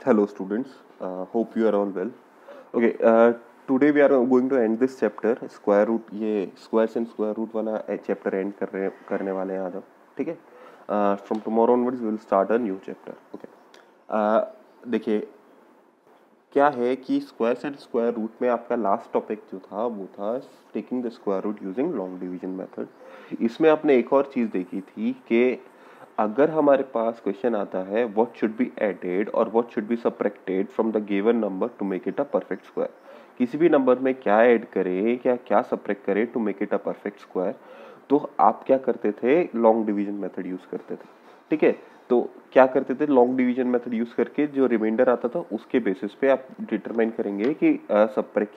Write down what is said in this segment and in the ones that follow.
Hello students, hope you are all well. Okay, today we are going to end this chapter square root. ये squares and square root वाला chapter end करने वाले हैं आज हम, ठीक है. From tomorrow onwards we will start a new chapter. Okay. देखिए क्या है कि स्क्वायर्स एंड स्क्वायर रूट में आपका लास्ट टॉपिक जो था वो था taking the square root using long division method. इसमें आपने एक और चीज़ देखी थी कि अगर हमारे पास क्वेश्चन आता है व्हाट शुड बी एडेड और what should be subtracted from the given number two make it a perfect square, किसी भी नंबर में क्या ऐड करें या क्या सबट्रैक्ट करें to make it a perfect square, तो आप क्या करते थे, लॉन्ग डिवीजन मेथड यूज करते थे. ठीक है, तो क्या करते थे, लॉन्ग डिवीजन मेथड यूज करके जो रिमाइंडर आता था उसके बेसिस पे आप डिटरमाइन करेंगे कि सबट्रैक्ट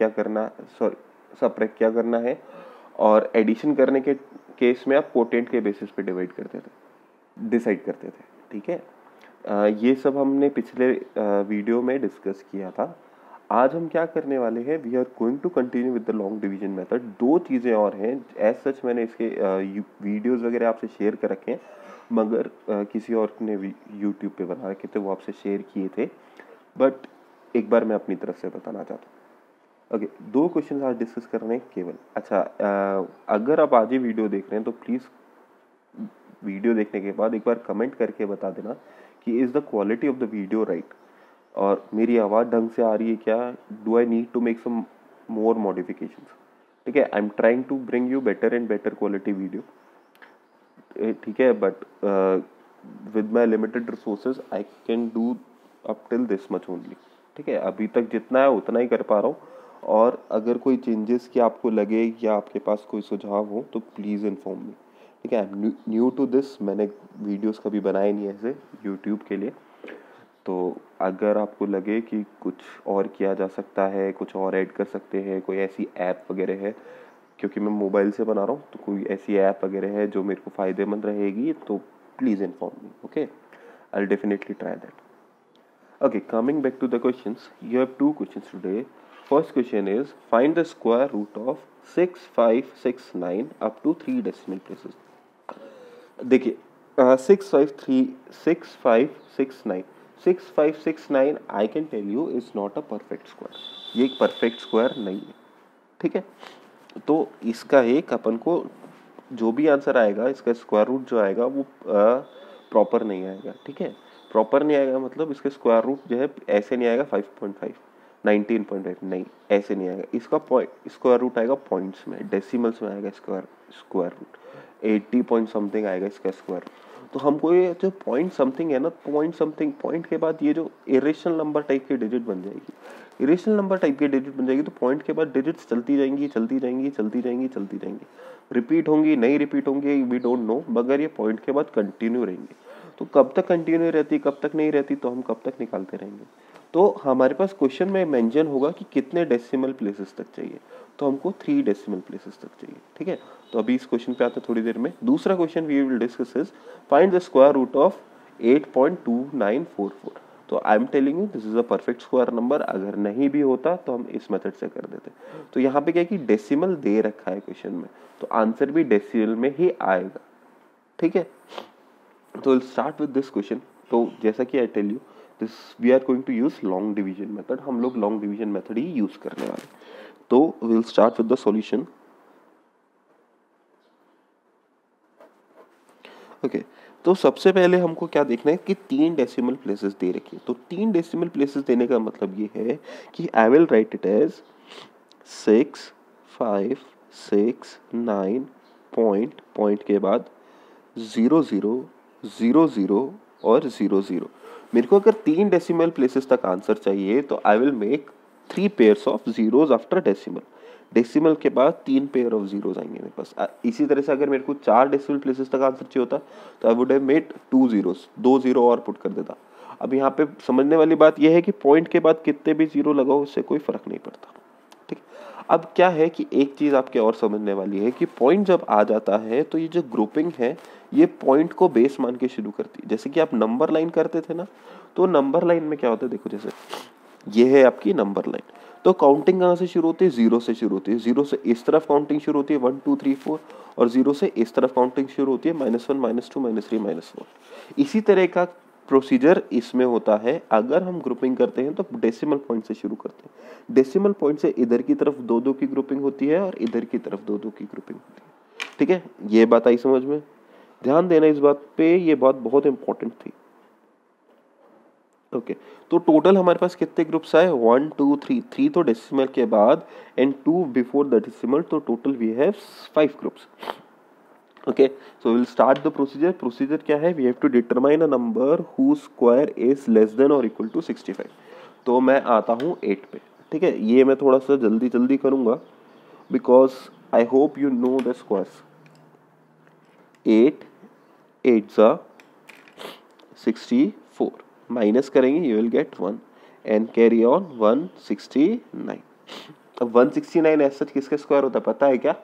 क्या करना है और एडिशन करने के केस में आप कोटेंट के बेसिस पे डिसाइड करते थे. ठीक है, ये सब हमने पिछले वीडियो में डिस्कस किया था. आज हम क्या करने वाले हैं, we are going to continue with the long division method. दो चीज़ें और हैं, एज सच मैंने इसके वीडियोस वगैरह आपसे शेयर कर रखे हैं, मगर किसी और ने यूट्यूब पे बना रखे थे, वो आपसे शेयर किए थे, बट एक बार मैं अपनी तरफ से बताना चाहता हूँ. ओके, दो क्वेश्चन आज डिस्कस करने हैं केवल. अच्छा, अगर आप आज ही वीडियो देख रहे हैं तो प्लीज़ वीडियो देखने के बाद एक बार कमेंट करके बता देना कि is the quality of the video right, और मेरी आवाज़ ढंग से आ रही है क्या, do I need to make some more modifications. ठीक है, I am trying to bring you better and better quality video. ठीक है, but with my limited resources I can do up till this much only. ठीक है, अभी तक जितना है उतना ही कर पा रहा हूँ, और अगर कोई चेंजेस की आपको लगे या आपके पास कोई सुझाव हो तो प्लीज़ इन्फॉर्म मी. ठीक है, I am new to this, मैंने वीडियोस कभी बनाए नहीं ऐसे यूट्यूब के लिए, तो अगर आपको लगे कि कुछ और किया जा सकता है, कुछ और ऐड कर सकते हैं, कोई ऐसी ऐप वगैरह है, क्योंकि मैं मोबाइल से बना रहा हूँ, तो कोई ऐसी ऐप वगैरह है जो मेरे को फ़ायदेमंद रहेगी, तो please inform me. Okay, I will definitely try that. Okay, coming back to the questions, you have two questions today. First question is, find the square root of 6569 up to 3 decimal places. देखिए, 6569 I can tell you is not a perfect square. ये एक perfect square नहीं है. ठीक है, तो इसका एक अपन को जो भी आंसर आएगा, इसका स्क्वायर रूट जो आएगा वो प्रॉपर नहीं आएगा. ठीक है, प्रॉपर नहीं आएगा मतलब इसके स्क्वायर रूट जो है ऐसे नहीं आएगा 5.5, 19.5, नहीं ऐसे नहीं आएगा. इसका स्क्वायर रूट आएगा पॉइंट्स में, डेसिमल्स में आएगा स्क्वायर रूट. 80 पॉइंट समथिंग आएगा इसका स्क्वायर. तो हमको ये जो पॉइंट समथिंग है ना, पॉइंट के बाद ये जो इरेशनल नंबर टाइप की डिजिट बन जाएगी, तो पॉइंट के बाद डिजिट्स चलती जाएंगी, रिपीट होंगी नहीं रिपीट होंगी वी डोंट नो, मगर ये पॉइंट के बाद कंटिन्यू रहेंगी. तो कब तक कंटिन्यू रहती, कब तक नहीं रहती, तो हम कब तक निकालते रहेंगे. तो हमारे पास क्वेश्चन में मेंशन होगा कि कितने डेसिमल प्लेसेस तक चाहिए, तो हमको 3 डेसिमल प्लेसेस तक चाहिए. ठीक है, तो अभी इस क्वेश्चन पे आते हैं थोड़ी देर में. दूसरा question we will discuss is find the square root of 8.2944. तो I am telling you this is a perfect square number. अगर नहीं भी होता तो हम इस मेथड से कर देते. तो यहाँ पे क्या है कि डेसिमल दे रखा है क्वेश्चन में, तो आंसर भी डेसिमल में ही आएगा. ठीक है, तो will start with this question. तो जैसा कि I tell you this we are going to use long division method. हम लोग लॉन्ग डिवीजन मेथड ही यूज करने वाले. तो will start with the solution. Okay, तो सबसे पहले हमको क्या देखना है कि 3 डेसिमल प्लेसेस दे रखी है. तो 3 डेसिमल प्लेसेस देने का मतलब ये है कि I will write it as 6, 5, 6, 9 point के बाद 0, 0, 0, 0 और 0, 0. मेरे को अगर 3 डेसिमल प्लेसेस तक आंसर चाहिए तो I will make 3 pairs of zeros after decimal के बाद 3 पेयर ऑफ जीरोज आएंगे मेरे पास. इसी तरह से अगर मेरे को 4 डेसिमल प्लेसेस तक आंसर चाहिए होता तो I would have made 2 zeros, 2 zero और पुट कर देता. अब यहाँ पे समझने वाली बात यह है कि पॉइंट के बाद कितने भी जीरो लगाओ उससे कोई फर्क नहीं पड़ता. ठीक, अब क्या है कि एक चीज आपके और समझने वाली है कि पॉइंट जब आ जाता है तो ये जो ग्रुपिंग है ये पॉइंट को बेस मान के शुरू करती है. जैसे कि आप नंबर लाइन करते थे ना, तो नंबर लाइन में क्या होता है, देखो जैसे ये है आपकी नंबर लाइन, तो काउंटिंग कहाँ से शुरू होती है, 0 से शुरू होती है. 0 से इस तरफ काउंटिंग शुरू होती है 1 2 3 4, और 0 से इस तरफ काउंटिंग शुरू होती है -1 -2 -3 -4. इसी तरह का प्रोसीजर इसमें होता है, अगर हम ग्रुपिंग करते हैं तो डेसिमल पॉइंट से शुरू करते हैं। डेसिमल पॉइंट से इधर की तरफ 2-2 की ग्रुपिंग होती है और इधर की तरफ 2-2 की ग्रुपिंग होती है। ठीक है, ये बात आई समझ में? ध्यान देना इस बात पे, ये बात बहुत इंपॉर्टेंट थी। ओके, तो टोटल हमारे पास कितने ग्रुप्स आए? 1 2 3, 3 तो डेसिमल के बाद एंड 2 बिफोर द डेसिमल, तो total we have 5 groups. Okay, so we'll start the procedure. Procedure क्या है? We have to determine a number whose square is less than or equal to 65. तो मैं आता हूँ 8 पे। ठीक है, ये मैं थोड़ा सा जल्दी करूँगा because I hope you know the squares. 8 8s are 64. Minus करेंगे you will get 1 and carry on 169. अब 169 ऐसा किसका स्क्वायर होता है पता है क्या?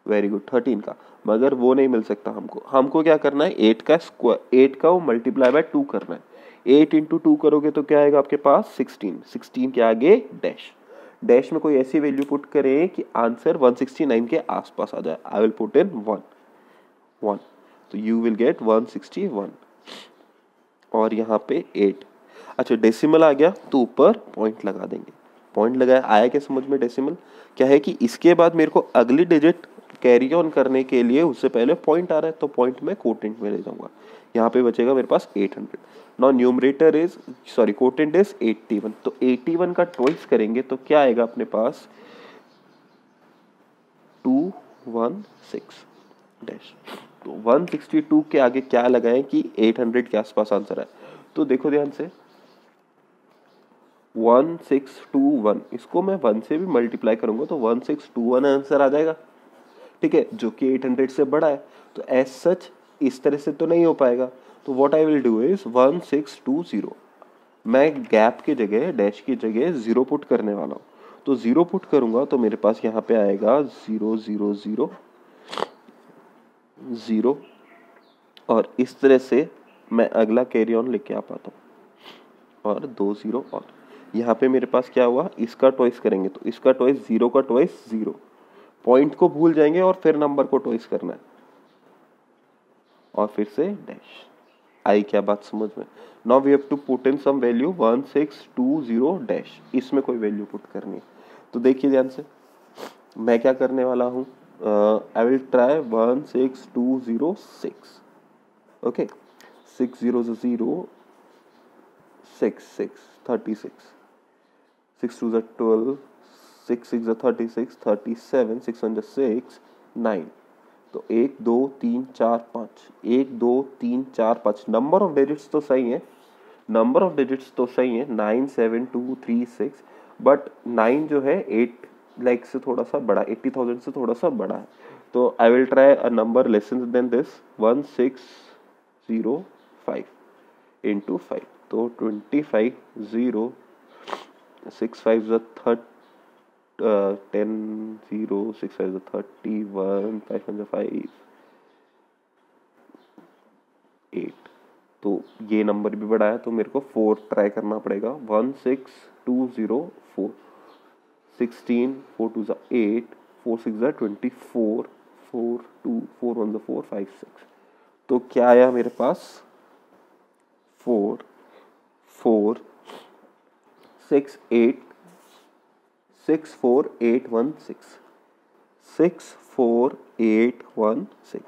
वेरी गुड, 13 का। मगर वो नहीं मिल सकता हमको क्या करना है? 8 का स्क्वायर, 8 का वो मल्टीप्लाई बाय 2 करना है। 8 इंटू 2 करोगे तो क्या आएगा आपके पास? 16। 16 के आगे डैश, डैश में कोई ऐसी वैल्यू पुट करें कि आंसर 169 के आसपास आ जाए। आई विल पुट इन 1 तो यू विल गेट 161 और यहाँ पे 8। अच्छा, डेसिमल आ गया तो ऊपर पॉइंट लगा देंगे। पॉइंट लगाया, आया क्या समझ में? डेसिमल क्या है कि इसके बाद मेरे को अगली डिजिट कैरी ऑन करने के लिए उससे पहले पॉइंट आ रहा है, तो पॉइंट में कोटेंट में ले जाऊंगा। यहाँ पे बचेगा मेरे पास 800। Now numerator is quotient is 81, तो 81 का ट्वाइस करेंगे तो क्या आएगा अपने पास? 216 डैश। तो 162 के आगे क्या लगाएं कि 800 के आसपास आंसर है। तो देखो ध्यान से, 1621, इसको मैं 1 से भी मल्टीप्लाई करूंगा तो 1621 आंसर आ जाएगा। ठीक है, जो कि 800 से बड़ा है। तो एज सच इस तरह से तो नहीं हो पाएगा, तो what I will do is 1620, मैं गैप की जगह, डैश की जगह 0 पुट करने वाला हूँ। तो 0 पुट करूंगा तो मेरे पास यहाँ पे आएगा 0 0 0 0 और इस तरह से मैं अगला कैरी ऑन लेके आ पाता हूँ और 2 0 और यहाँ पे मेरे पास क्या हुआ? इसका ट्वाइस करेंगे तो इसका ट्वाइस 0 का ट्वाइस 0, पॉइंट को भूल जाएंगे और फिर नंबर को ट्वाइस करना है और फिर से डैश। आई क्या बात समझ में? Now we have to put in some value 1620 dash, इसमें कोई वैल्यू पुट करनी है। तो देखिए ध्यान से, मैं क्या करने वाला हूँ? आई विल ट्राई 16206। ओके, 6 0 0 6 6 36, 6 2 12, 6 6 36, 37, 6 1 6 9। तो 1 2 3 4 5, 1 2 3 4 5, नंबर ऑफ डिजिट्स तो सही है, नंबर ऑफ डिजिट्स तो सही है 9 7 2 3 6, बट 9 जो है 8 लाख से थोड़ा सा बड़ा, 80,000 से थोड़ा सा बड़ा है। तो I will try a number lesser then this, 1605 into 5, तो 25 0 6 5 10 0 6 5 31 5 5 8। तो ये नंबर भी बड़ा है तो मेरे को 4 ट्राई करना पड़ेगा। 16204, 16 4 2 8, 4 6 24, 4 2 4 1 4 5 6। तो क्या आया मेरे पास? 4 4 6 8 64816, 64816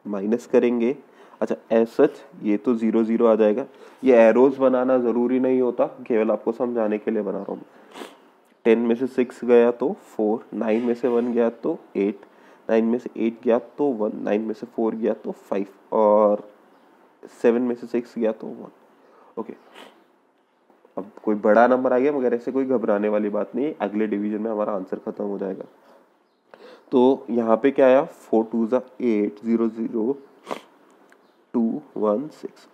माइनस करेंगे। अच्छा, एज सच ये तो 0 0 आ जाएगा। ये एरोज बनाना जरूरी नहीं होता, केवल आपको समझाने के लिए बना रहा हूँ। 10 में से 6 गया तो 4, 9 में से 1 गया तो 8, 9 में से 8 गया तो 1, 9 में से 4 गया तो 5 और 7 में से 6 गया तो 1। ओके, अब कोई बड़ा नंबर आ गया मगर ऐसे कोई घबराने वाली बात नहीं, अगले डिवीजन में हमारा आंसर खत्म हो जाएगा। तो यहाँ पे क्या आया? 4 2 8 0 0 2 1 6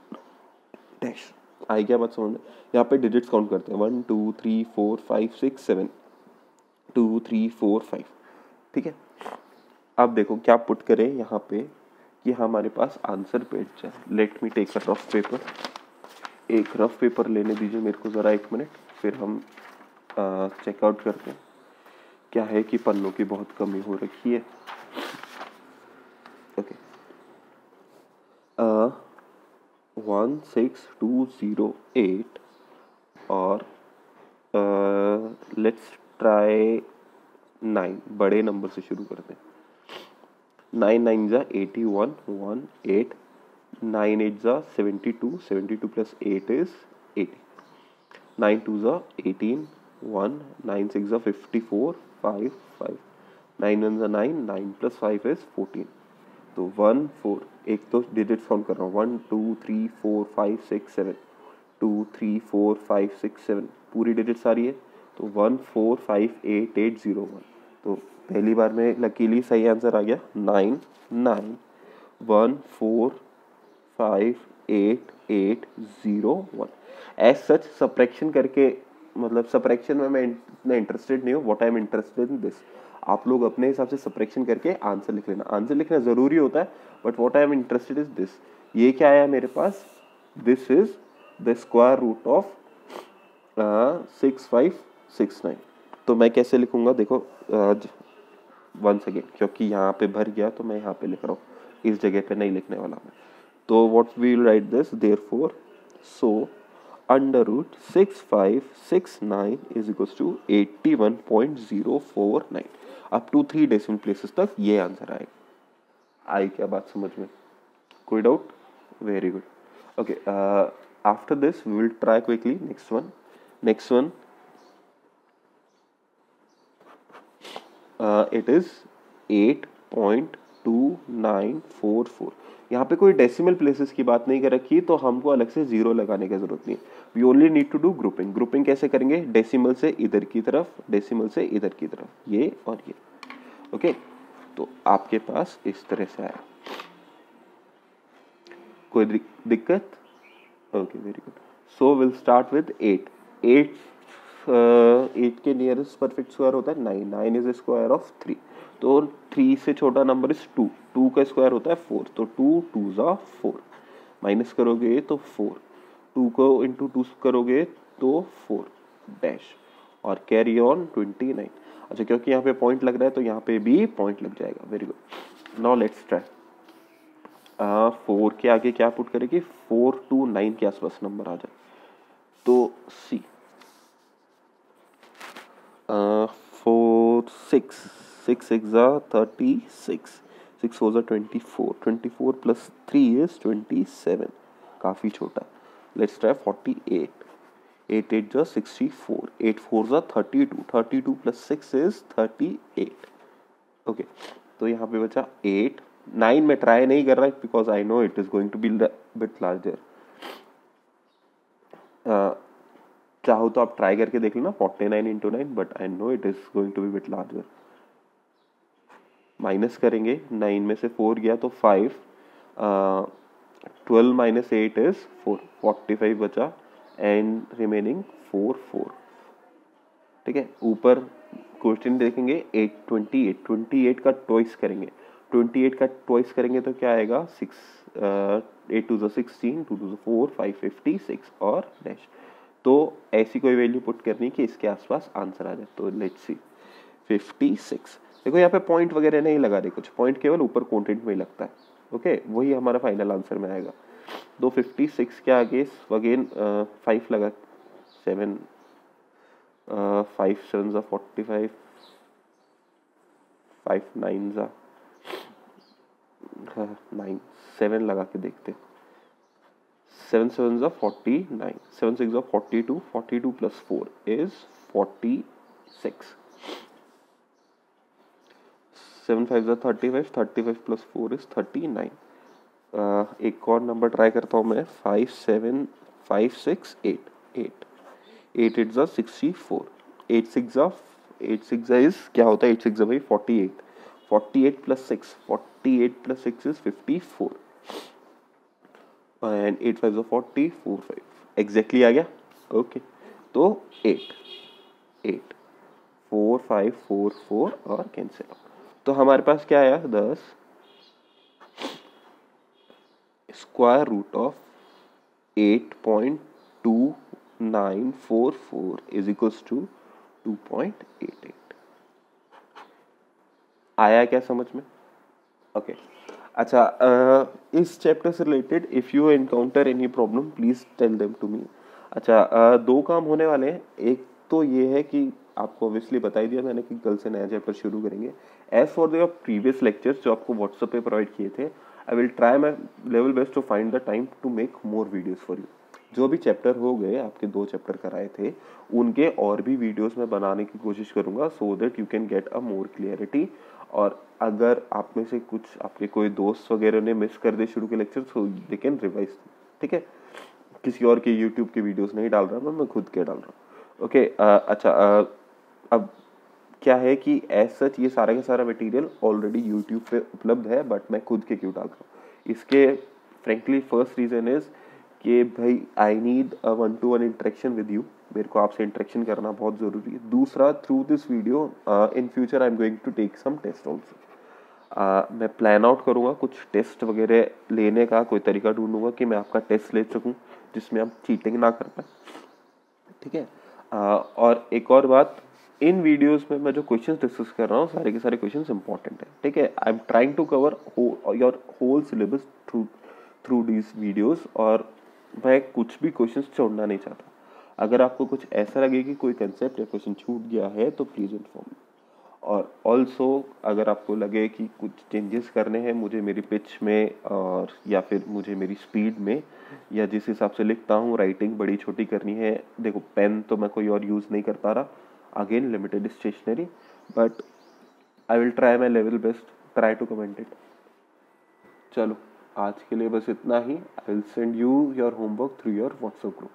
डैश। आई क्या बात समझ में? यहाँ पे डिजिट्स काउंट करते हैं, 1 2 3 4 5 6 7 2 3 4 5। ठीक है, अब देखो क्या पुट करें यहाँ पे कि हमारे पास आंसर पेज जाए। Let me take a rough paper, एक रफ पेपर लेने दीजिए मेरे को ज़रा 1 मिनट, फिर हम चेकआउट करते हैं। क्या है कि पन्नों की बहुत कमी हो रखी है। ओके, 16,208 और लेट्स ट्राई 9, बड़े नंबर से शुरू करते हैं। 9 9 जा 81, 1 8, 9 8 जा 72, 72 प्लस 8 इज 80, 9 2 जा 18, 1 9 6 जा 54, 5 5, 9 1 जा 9, 9 प्लस 5 इज 14। तो 1 4, एक तो डिजिट्स काउंट कर रहा हूँ, 1 2 3 4 5 6 7, 2 3 4 5 6 7 पूरी डिजिट्स आ रही है। तो 1 4 5 8 8 0 1। तो पहली बार में लकीली सही आंसर आ गया 9 9 1 4 5 8 8 0 1। एज सच सब्ट्रैक्शन करके, मतलब सब्ट्रैक्शन में मैं इतना इंटरेस्टेड नहीं हूँ। What I am interested in this, आप लोग अपने हिसाब से सब्ट्रैक्शन करके आंसर लिख लेना। आंसर लिखना जरूरी होता है, but what I am interested is this. ये क्या आया मेरे पास, this is the square root of 6569। तो मैं कैसे लिखूंगा देखो, वंस अगेन, क्योंकि यहाँ पे भर गया तो मैं यहाँ पे लिख रहा हूँ, इस जगह पे नहीं लिखने वाला मैं। तो what we will write this, therefore so under root 6569 is equals to 81.049। Up to 3 decimal places तक ये आंसर आएगा। आई क्या बात समझ में, कोई doubt? Very good. Okay, after this we will try quickly next one. It is 8.2944। यहाँ पे कोई डेसिमल प्लेसेस की बात नहीं कर रखी, तो हमको अलग से जीरो लगाने की जरूरत नहीं है। We only need to do grouping. Grouping कैसे करेंगे, डेसिमल से इधर की तरफ, डेसिमल से इधर की तरफ, ये और ये। ओके, तो आपके पास इस तरह से आया। कोई दिक्कत? Okay, very good. So will start with 8 के नियरेस्ट परफेक्ट स्क्वायर होता है 9, 9 इज स्क्वायर ऑफ 3। तो 3 से छोटा नंबर इज 2, 2 का स्क्वायर होता है 4, तो 2 2 जा 4, माइनस करोगे तो 4, 2 को इंटू 2 करोगे तो 4 डैश, और कैरी ऑन 29। अच्छा, क्योंकि यहाँ पे पॉइंट लग रहा है तो यहाँ पे भी पॉइंट लग जाएगा। Very good. Now let's try. 4 के आगे क्या पुट करेंगे, 4 to 9 के आसपास नंबर आ जाए तो सी 4 6 6 6 जा 36, 6 4 जा 24, 24 प्लस 3 इज 27, काफ़ी छोटा। लेट्स ट्राई 48, 8 8 जा 64, 8 4 जा 32, 32 प्लस 6 इज 38। ओके, तो यहाँ पे बचा 8, 9 में ट्राई नहीं कर रहा है because I know it is going to be bit larger. चाहो तो आप ट्राई करके देख लेना 49 into 9, but I know it is going to be bit larger. Minus करेंगे, 9 में से 4 गया तो 5, 12 माइनस 8 इज 4, 45 बचा एंड रिमेनिंग 4 4। ठीक है, ऊपर क्वेश्चन देखेंगे 828, 28 का ट्वाइस करेंगे, 28 का ट्वाइस करेंगे तो क्या आएगा 6, 8 2 16, 2 2 4 5 56 और डैश। तो ऐसी कोई वैल्यू पुट करनी कि इसके आसपास आंसर आ जाए। तो लेट्स सी 56। देखो यहाँ पे पॉइंट वगैरह नहीं लगा रहे, कुछ पॉइंट केवल ऊपर कंटेंट में ही लगता है। ओके, वही हमारा फाइनल आंसर में आएगा। तो 56 के आगे अगेन 5 लगा, 7 5 7 जा 45, 5 9 जा 9, 7 लगा के देखते, 7 7 जा 49, 7 6 जा 42, 42 प्लस 4 इज 46, 7 5 जा 35, 35 प्लस 4 इज 39। एक और नंबर ट्राई करता हूँ मैं, 5 7 5 6 8 8, 8 8 जा 64, 8 6 जा इज क्या होता है, 8 6 जा भाई 48, 48 प्लस 6, 48 प्लस 6 इज 54 एंड 8 5 जा 40, 4 5 एग्जैक्टली आ गया। ओके, तो 8 8 4 5 4 4 और कैंसिल। तो हमारे पास क्या आया, 10 square root of 8.2944 is equals to 2.88। आया क्या समझ में? ओके, अच्छा, इस चैप्टर से related if you encounter any problem please tell them to me. अच्छा, दो काम होने वाले हैं। एक तो ये है कि आपको ऑब्वियसली बता ही दिया मैंने कि कल से नया चैप्टर शुरू करेंगे। As for the previous lectures जो आपको व्हाट्सएप पे प्रोवाइड किए थे, I will try my level best to find the time to make more videos for you. जो भी चैप्टर हो गए, आपके 2 चैप्टर कराए थे, उनके और भी वीडियोस मैं बनाने की कोशिश करूंगा so that you can get a more clarity. और अगर आप में से कुछ आपके कोई दोस्त वगैरह ने मिस कर दे शुरू के lecture, so they can revise. ठीक है, किसी और के यूट्यूब के वीडियोस नहीं डाल रहा मैं खुद के डाल रहा हूँ। ओके, अच्छा, अब क्या है कि एज सच ये सारा का सारा मटेरियल ऑलरेडी यूट्यूब पे उपलब्ध है, बट मैं खुद के क्यों डाल रहा हूँ इसके फ्रेंकली फर्स्ट रीजन इज कि भाई I need a 1-to-1 interaction with you. मेरे को आपसे इंटरेक्शन करना बहुत ज़रूरी है। दूसरा, through this video in future I am going to take some test also. मैं प्लान आउट करूँगा कुछ टेस्ट वगैरह लेने का, कोई तरीका ढूंढूंगा कि मैं आपका टेस्ट ले सकूँ जिसमें आप चीटिंग ना कर पाए। ठीक है, और एक और बात, इन वीडियोस में मैं जो क्वेश्चंस डिस्कस कर रहा हूँ सारे के सारे क्वेश्चंस इंपॉर्टेंट है। ठीक है, I am trying to cover your whole syllabus through through these videos, और मैं कुछ भी क्वेश्चंस छोड़ना नहीं चाहता। अगर आपको कुछ ऐसा लगे कि कोई कंसेप्ट या क्वेश्चन छूट गया है तो प्लीज़ इन्फॉर्म। और ऑल्सो अगर आपको लगे कि कुछ चेंजेस करने हैं मुझे मेरी पिच में, और या फिर मुझे मेरी स्पीड में, या जिस हिसाब से लिखता हूँ राइटिंग बड़ी छोटी करनी है, देखो पेन तो मैं कोई और यूज़ नहीं कर पा रहा, again limited stationery, but I will try my level best, try to comment it. चलो, आज के लिए बस इतना ही। I will send you your homework through your WhatsApp group.